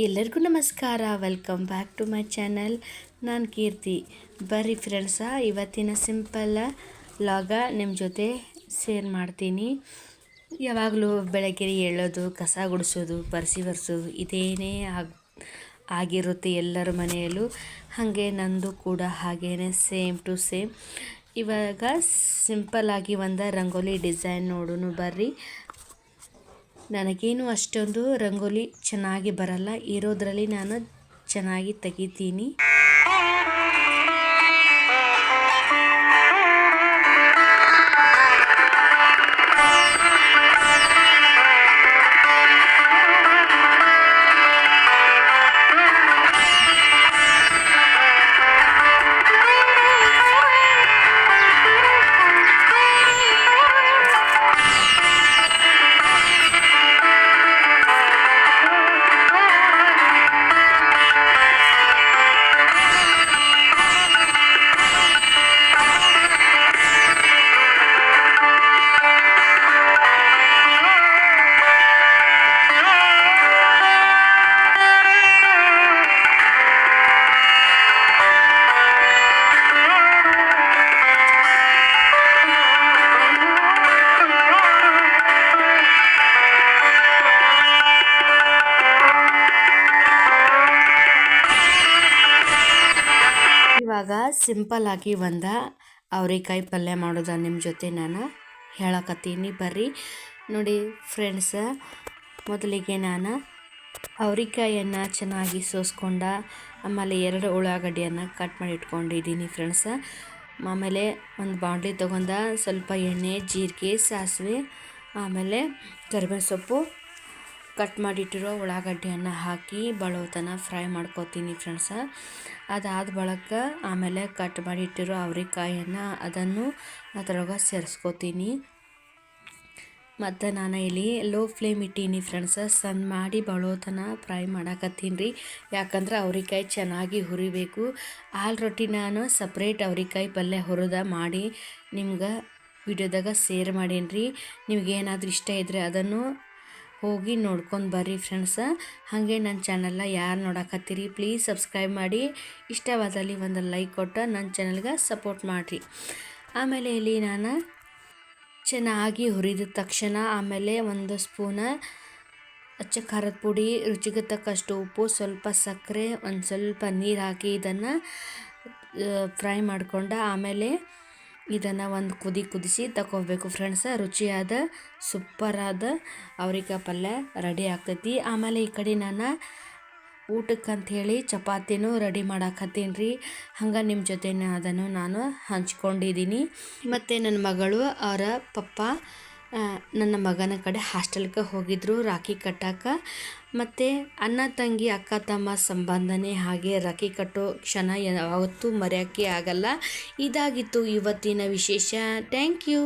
ಎಲ್ಲರಿಗೂ ನಮಸ್ಕಾರ. Welcome back to my channel. ನಾನು ಕೀರ್ತಿ. ಬರ್ರಿ ಫ್ರೆಂಡ್ಸ, ಇವತ್ತಿನ ಸಿಂಪಲ್ ಲಾಗ ನಿಮ್ಮ ಜೊತೆ ಶೇರ್ ಮಾಡ್ತೀನಿ. ಯಾವಾಗಲೂ ಬೆಳಗ್ಗೆ ಏಳೋದು, ಕಸ ಗುಡಿಸೋದು, ಪರ್ಸಿ ಒರೆಸೋದು ಇದೇನೇ ಆಗಿರುತ್ತೆ ಎಲ್ಲರ ಮನೆಯಲ್ಲೂ. ಹಾಗೆ ನಂದು ಕೂಡ ಹಾಗೇ ಸೇಮ್ ಟು ಸೇಮ್. ಇವಾಗ ಸಿಂಪಲ್ಲಾಗಿ ಒಂದು ರಂಗೋಲಿ ಡಿಸೈನ್ ನೋಡೋಣ ಬರ್ರಿ. ನನಗೇನು ಅಷ್ಟೊಂದು ರಂಗೋಲಿ ಚೆನ್ನಾಗಿ ಬರಲ್ಲ, ಇರೋದ್ರಲ್ಲಿ ನಾನು ಚೆನ್ನಾಗಿ ತೆಗಿತೀನಿ. ಇವಾಗ ಸಿಂಪಲ್ಲಾಗಿ ಒಂದು ಅವರೆಕಾಯಿ ಪಲ್ಯ ಮಾಡೋದು ನಿಮ್ಮ ಜೊತೆ ನಾನು ಹೇಳಕತ್ತೀನಿ ಬರ್ರಿ. ನೋಡಿ ಫ್ರೆಂಡ್ಸ, ಮೊದಲಿಗೆ ನಾನು ಅವರೆಕಾಯನ್ನು ಚೆನ್ನಾಗಿ ಸೋಸ್ಕೊಂಡ, ಆಮೇಲೆ 2 ಉಳ್ಳಾಗಡ್ಡಿಯನ್ನು ಕಟ್ ಮಾಡಿ ಇಟ್ಕೊಂಡಿದ್ದೀನಿ ಫ್ರೆಂಡ್ಸ. ಆಮೇಲೆ ಒಂದು ಬಾಣಲಿ ತೊಗೊಂಡ, ಸ್ವಲ್ಪ ಎಣ್ಣೆ, ಜೀರಿಗೆ, ಸಾಸಿವೆ, ಆಮೇಲೆ ಕರಿಬೇವು ಸೊಪ್ಪು, ಕಟ್ ಮಾಡಿಟ್ಟಿರೋ ಉಳ್ಳಾಗಡ್ಡಿಯನ್ನು ಹಾಕಿ ಬಳೋತನ ಫ್ರೈ ಮಾಡ್ಕೋತೀನಿ ಫ್ರೆಂಡ್ಸ. ಅದಾದ ಬಳಿಕ ಆಮೇಲೆ ಕಟ್ ಮಾಡಿಟ್ಟಿರೋ ಅವರೆಕಾಯನ್ನು ಅದನ್ನು ಅದರೊಳಗೆ ಸೇರಿಸ್ಕೋತೀನಿ. ಮತ್ತು ನಾನು ಇಲ್ಲಿ ಲೋ ಫ್ಲೇಮ್ ಇಟ್ಟೀನಿ ಫ್ರೆಂಡ್ಸ. ಸಣ್ಣ ಮಾಡಿ ಬಳೋತನ ಫ್ರೈ ಮಾಡಕತ್ತೀನಿ ರೀ, ಯಾಕಂದ್ರೆ ಅವರೆಕಾಯಿ ಚೆನ್ನಾಗಿ ಹುರಿಬೇಕು. ಆಲ್ರೆಡಿ ನಾನು ಸಪ್ರೇಟ್ ಅವರೆಕಾಯಿ ಪಲ್ಯ ಹುರಿದ ಮಾಡಿ ನಿಮ್ಗೆ ವಿಡಿಯೋದಾಗ ಶೇರ್ ಮಾಡೀನಿ ರೀ. ನಿಮಗೇನಾದರೂ ಇಷ್ಟ ಇದ್ದರೆ ಅದನ್ನು ಹೋಗಿ ನೋಡ್ಕೊಂಡು ಬರ್ರಿ ಫ್ರೆಂಡ್ಸ. ಹಾಗೆ ನನ್ನ ಚಾನಲ್ನ ಯಾರು ನೋಡಕತ್ತೀರಿ ಪ್ಲೀಸ್ ಸಬ್ಸ್ಕ್ರೈಬ್ ಮಾಡಿ, ಇಷ್ಟವಾದಲ್ಲಿ ಒಂದು ಲೈಕ್ ಕೊಟ್ಟು ನನ್ನ ಚಾನಲ್ಗೆ ಸಪೋರ್ಟ್ ಮಾಡಿರಿ. ಆಮೇಲೆ ಇಲ್ಲಿ ನಾನು ಚೆನ್ನಾಗಿ ಹುರಿದ ತಕ್ಷಣ ಆಮೇಲೆ 1 ಸ್ಪೂನ ಅಚ್ಚ ಖಾರದ ಪುಡಿ, ರುಚಿಗೆ ತಕ್ಕಷ್ಟು ಉಪ್ಪು, ಸ್ವಲ್ಪ ಸಕ್ಕರೆ, ಒಂದು ಸ್ವಲ್ಪ ನೀರು ಹಾಕಿ ಇದನ್ನು ಫ್ರೈ ಮಾಡ್ಕೊಂಡು ಆಮೇಲೆ ಇದನ್ನು ಒಂದು ಕುದಿಸಿ ತಗೋಬೇಕು ಫ್ರೆಂಡ್ಸ. ರುಚಿಯಾದ ಸೂಪರಾದ ಅವರೆಕಾಯಿ ಪಲ್ಯ ರೆಡಿ ಆಗ್ತೈತಿ. ಆಮೇಲೆ ಈ ಕಡೆ ನಾನು ಊಟಕ್ಕಂಥೇಳಿ ಚಪಾತಿನೂ ರೆಡಿ ಮಾಡಾಕತ್ತೀನಿ ರೀ. ಹಂಗೆ ನಿಮ್ಮ ಜೊತೆ ಅದನ್ನು ನಾನು ಹಂಚ್ಕೊಂಡಿದ್ದೀನಿ. ಮತ್ತು ನನ್ನ ಮಗಳು ಅವರ ಪಪ್ಪ ನನ್ನ ಮಗನ ಕಡೆ ಹಾಸ್ಟೆಲ್ಗೆ ಹೋಗಿದ್ರು ರಾಖಿ ಕಟ್ಟಕ್ಕೆ. ಮತ್ತು ಅಣ್ಣ ತಂಗಿ ಅಕ್ಕ ತಮ್ಮ ಸಂಬಂಧನೇ ಹಾಗೆ, ರಾಖಿ ಕಟ್ಟೋ ಕ್ಷಣ ಯಾವತ್ತೂ ಮರೆಯೋಕ್ಕೆ ಆಗಲ್ಲ. ಇದಾಗಿತ್ತು ಇವತ್ತಿನ ವಿಶೇಷ. Thank you.